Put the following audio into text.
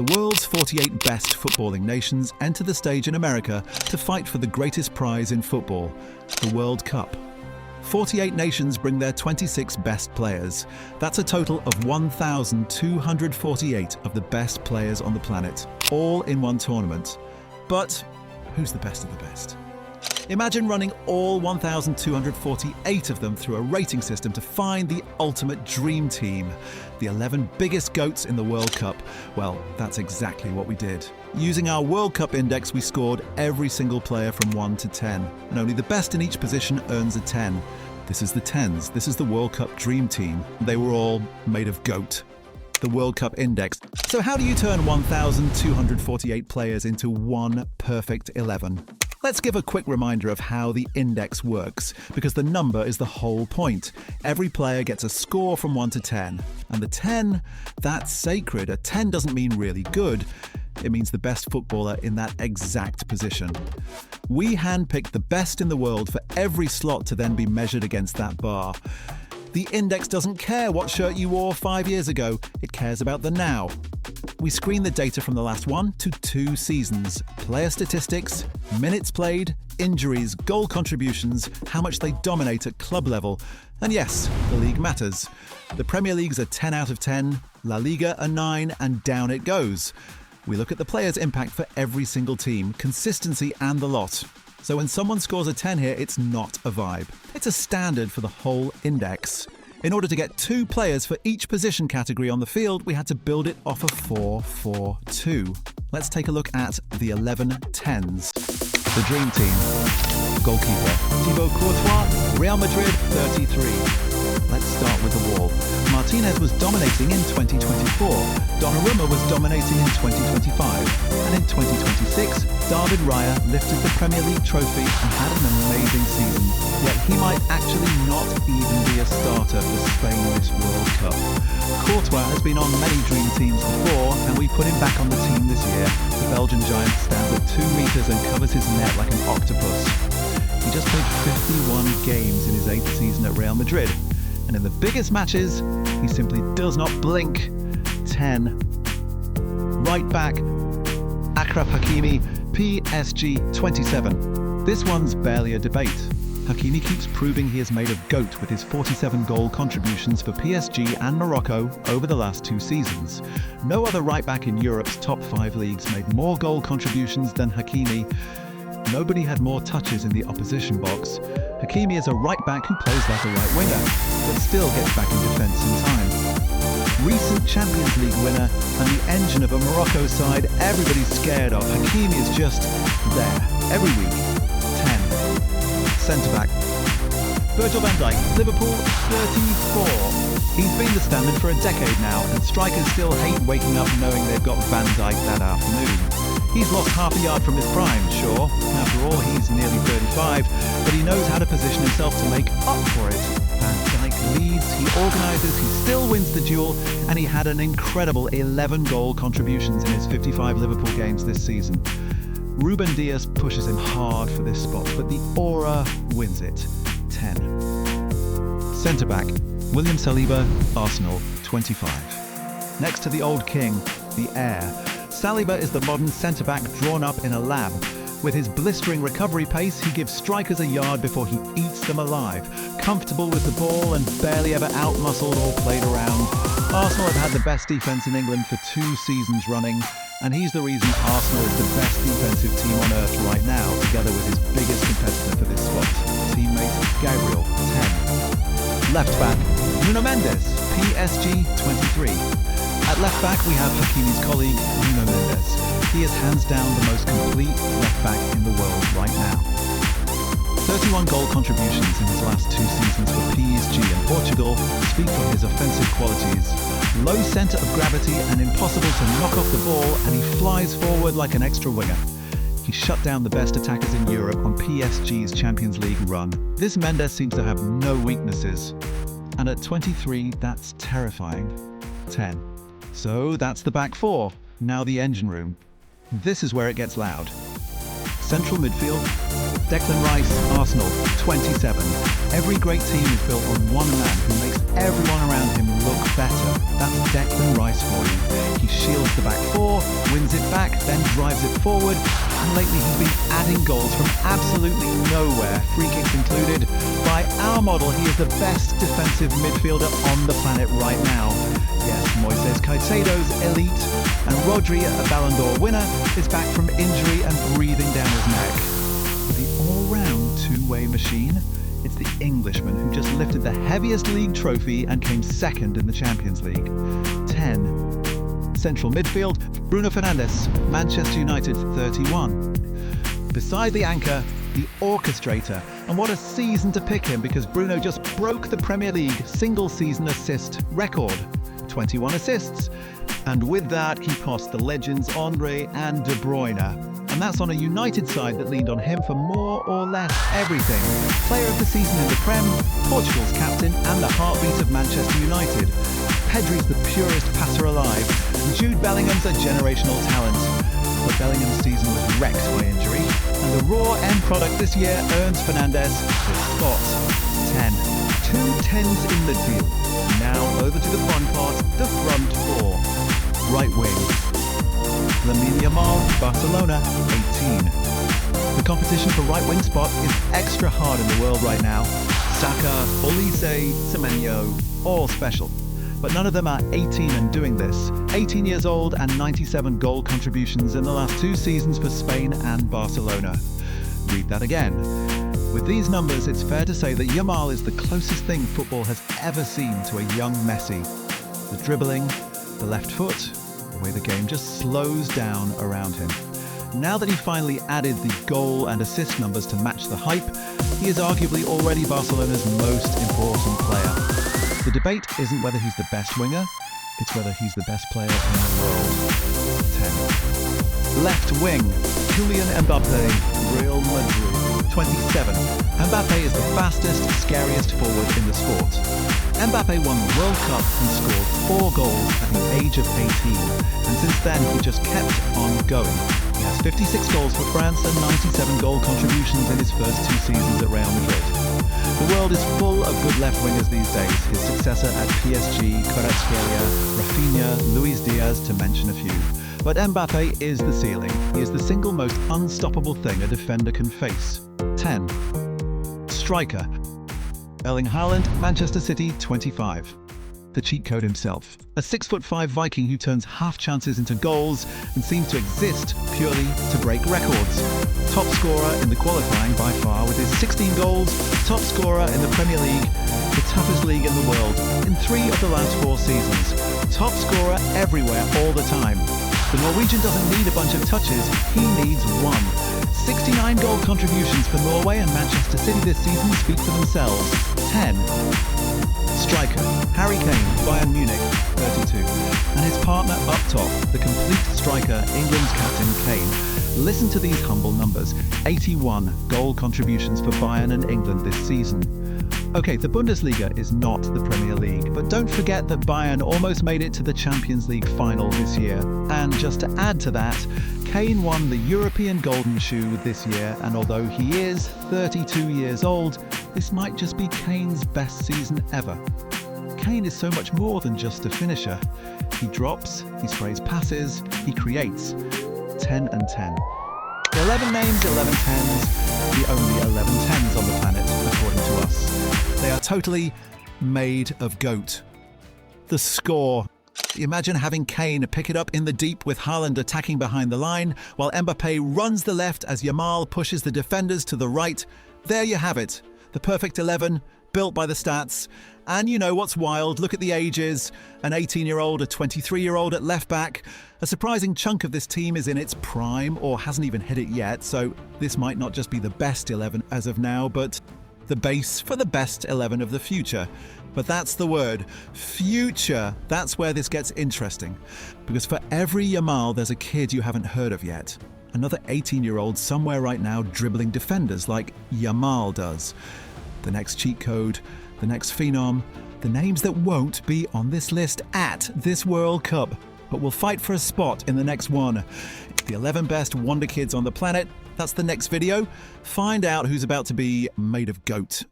The world's 48 best footballing nations enter the stage in America to fight for the greatest prize in football, the World Cup. 48 nations bring their 26 best players. That's a total of 1,248 of the best players on the planet, all in one tournament. But who's the best of the best? Imagine running all 1,248 of them through a rating system to find the ultimate dream team, the 11 biggest GOATs in the World Cup. Well, that's exactly what we did. Using our World Cup index, we scored every single player from 1 to 10, and only the best in each position earns a 10. This is the 10s. This is the World Cup dream team. They were all made of GOAT. The World Cup index. So how do you turn 1,248 players into one perfect 11? Let's give a quick reminder of how the index works, because the number is the whole point. Every player gets a score from 1 to 10. And the 10, that's sacred. A 10 doesn't mean really good. It means the best footballer in that exact position. We handpicked the best in the world for every slot to then be measured against that bar. The index doesn't care what shirt you wore 5 years ago. It cares about the now. We screen the data from the last 1 to 2 seasons. Player statistics, minutes played, injuries, goal contributions, how much they dominate at club level. And yes, the league matters. The Premier League's a 10 out of 10, La Liga a 9, and down it goes. We look at the player's impact for every single team, consistency and the lot. So when someone scores a 10 here, it's not a vibe. It's a standard for the whole index. In order to get 2 players for each position category on the field, we had to build it off a 4-4-2. Let's take a look at the 11 10s. The dream team. Goalkeeper, Thibaut Courtois, Real Madrid, 33. Let's start with the wall. Martinez was dominating in 2024. Donnarumma was dominating in 2025. And in 2026, David Raya lifted the Premier League trophy and had an amazing season. Yet he might actually not even be a starter for Spain this World Cup. Courtois has been on many dream teams before, and we put him back on the team this year. The Belgian giant stands at 2 meters and covers his net like an octopus. He just played 51 games in his 8th season at Real Madrid. And in the biggest matches, he simply does not blink. 10. Right back, Achraf Hakimi, PSG 27. This one's barely a debate. Hakimi keeps proving he is made of GOAT with his 47 goal contributions for PSG and Morocco over the last 2 seasons. No other right back in Europe's top 5 leagues made more goal contributions than Hakimi. Nobody had more touches in the opposition box. Hakimi is a right back who plays like a right winger, but still gets back in defence in time. Recent Champions League winner and the engine of a Morocco side everybody's scared of. Hakimi is just there, every week. 10. Centre-back. Virgil van Dijk, Liverpool, 34. He's been the standard for a decade now, and strikers still hate waking up knowing they've got Van Dijk that afternoon. He's lost half a yard from his prime, sure. After all, he's nearly 35, but he knows how to position himself to make up for it. Van Dijk leads, he organises, he still wins the duel, and he had an incredible 11 goal contributions in his 55 Liverpool games this season. Ruben Dias pushes him hard for this spot, but the aura wins it. 10. Centre-back, William Saliba, Arsenal, 25. Next to the old king, the heir, Saliba is the modern centre-back drawn up in a lab. With his blistering recovery pace, he gives strikers a yard before he eats them alive. Comfortable with the ball and barely ever out-muscled or played around. Arsenal have had the best defence in England for 2 seasons running, and he's the reason Arsenal is the best defensive team on earth right now, together with his biggest competitor for this spot, teammate Gabriel, 10. Left back, Nuno Mendes, PSG 23. At left back, we have Hakimi's colleague, Nuno Mendes. He is hands down the most complete left back in the world right now. 31 goal contributions in his last 2 seasons for PSG and Portugal speak for his offensive qualities. Low centre of gravity and impossible to knock off the ball, and he flies forward like an extra winger. He shut down the best attackers in Europe on PSG's Champions League run. This Mendes seems to have no weaknesses. And at 23, that's terrifying. 10. So that's the back 4. Now the engine room. This is where it gets loud. Central midfield, Declan Rice, Arsenal, 27. Every great team is built on one man who makes everyone around him look better. That's Declan Rice for you. He shields the back four, wins it back, then drives it forward. And lately he's been adding goals from absolutely nowhere, free kicks included. By our model, he is the best defensive midfielder on the planet right now. Yes, Moises Caicedo's elite, and Rodri, a Ballon d'Or winner, is back from injury and breathing down his neck. The all-round two-way machine, it's the Englishman who just lifted the heaviest league trophy and came second in the Champions League. 10. Central midfield, Bruno Fernandes, Manchester United, 31. Beside the anchor, the orchestrator, and what a season to pick him because Bruno just broke the Premier League single-season assist record, 21 assists. And with that, he passed the legends Andre and De Bruyne. And that's on a United side that leaned on him for more or less everything. Player of the season in the Prem, Portugal's captain, and the heartbeat of Manchester United. Pedri's the purest passer alive, and Jude Bellingham's a generational talent. But Bellingham's season was wrecked by injury, and the raw end product this year earns Fernandes this spot. 10. Two tens in midfield. Now over to the fun part, the front four. Right wing, Lamine Yamal, Barcelona, 18. The competition for right wing spot is extra hard in the world right now. Saka, Olise, Semenyo, all special. But none of them are 18 and doing this. 18 years old and 97 goal contributions in the last 2 seasons for Spain and Barcelona. Read that again. With these numbers, it's fair to say that Yamal is the closest thing football has ever seen to a young Messi. The dribbling, the left foot, the way the game just slows down around him. Now that he finally added the goal and assist numbers to match the hype, he is arguably already Barcelona's most important player. The debate isn't whether he's the best winger, it's whether he's the best player in the world. 10. Left wing, Kylian Mbappe, Real Madrid, 27. Mbappe is the fastest, scariest forward in the sport. Mbappe won the World Cup and scored 4 goals at the age of 18, and since then he just kept on going. He has 56 goals for France and 97 goal contributions in his first 2 seasons at Real Madrid. The world is full of good left wingers these days. His successor at PSG, Kvaratskhelia, Rafinha, Luis Diaz, to mention a few. But Mbappe is the ceiling. He is the single most unstoppable thing a defender can face. 10. Striker, Erling Haaland, Manchester City, 25. The cheat code himself. A 6'5" Viking who turns half chances into goals and seems to exist purely to break records. Top scorer in the qualifying by far with his 16 goals, top scorer in the Premier League, the toughest league in the world, in 3 of the last 4 seasons. Top scorer everywhere all the time. The Norwegian doesn't need a bunch of touches, he needs one. 69 goal contributions for Norway and Manchester City this season speak for themselves. 10. Striker, Harry Kane, Bayern Munich, 32. And his partner up top, the complete striker, England's captain, Kane. Listen to these humble numbers. 81 goal contributions for Bayern and England this season. Okay, the Bundesliga is not the Premier League, but don't forget that Bayern almost made it to the Champions League final this year. And just to add to that, Kane won the European Golden Shoe this year, and although he is 32 years old, this might just be Kane's best season ever. Kane is so much more than just a finisher. He drops, he sprays passes, he creates. 10 and 10. 11 names, 11 tens, the only 11 tens on the planet, according to us. They are totally made of goat. The score. Imagine having Kane pick it up in the deep with Haaland attacking behind the line, while Mbappe runs the left as Yamal pushes the defenders to the right. There you have it. The perfect 11, built by the stats. And you know what's wild? Look at the ages. An 18-year-old, a 23-year-old at left back. A surprising chunk of this team is in its prime or hasn't even hit it yet, so this might not just be the best 11 as of now, but the base for the best 11 of the future. But that's the word, future. That's where this gets interesting. Because for every Yamal, there's a kid you haven't heard of yet. Another 18-year-old somewhere right now dribbling defenders like Yamal does. The next cheat code, the next phenom, the names that won't be on this list at this World Cup, but will fight for a spot in the next one. The 11 best wonder kids on the planet, That's the next video. Find out who's about to be made of goat.